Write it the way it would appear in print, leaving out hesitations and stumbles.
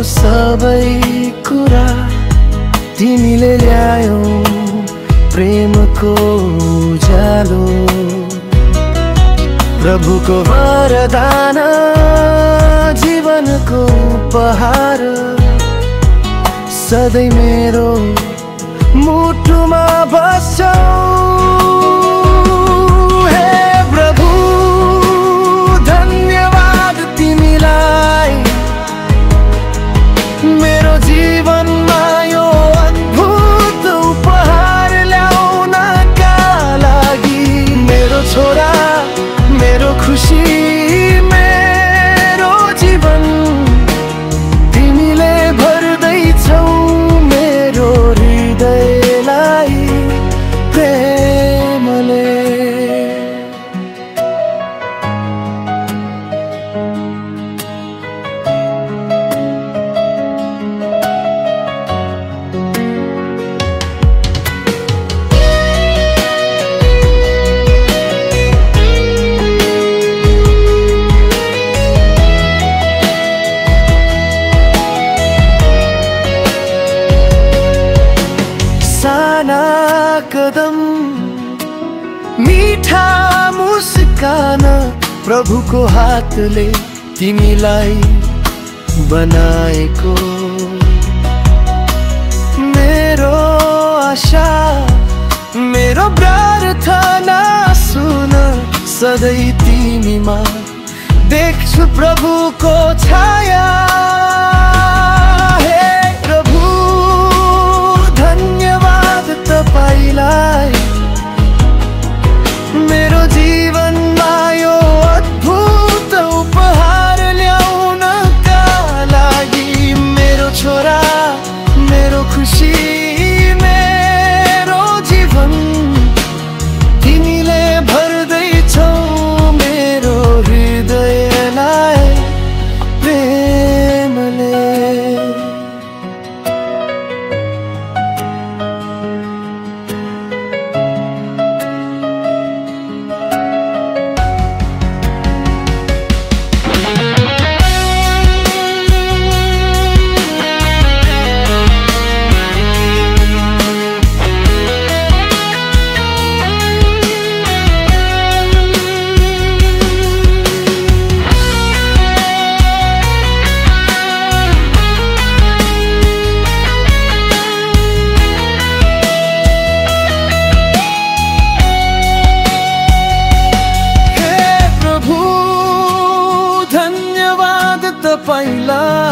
सबै कुरा तिमीले ल्यायौ, प्रेमको उज्यालो प्रभुको वरदान, जीवनको उपहार सधैँ मेरो मुटुमा बस्छौ। हे प्रभु धन्यवाद तिमीलाई, मेरो जीवनमा यो अद्भुत उपहार ल्याउनका लागि। मेरो छोरा, मेरो खुसी, मेरो जीवन तिमीले भर्दैछौ मेरो हृदयलाई प्रेमले। साना कदम मीठा मुस्कान, प्रभुको हातले तिमीलाई बनाएको। मेरो आशा, मेरो प्रार्थना सुन, सधैँ तिमीमा देख्छु प्रभुको छाया। हे प्रभु धन्यवाद तपाईलाई, मेरो जीवनमा यो अद्भुत उपहार ल्याउनका लागि। मेरो छोरा, मेरो खुसी, मेरो जीवन तिमीले भर्दैछौ मेरो हृदयलाई प्रेमले। धन्यवाद तपाईलाई,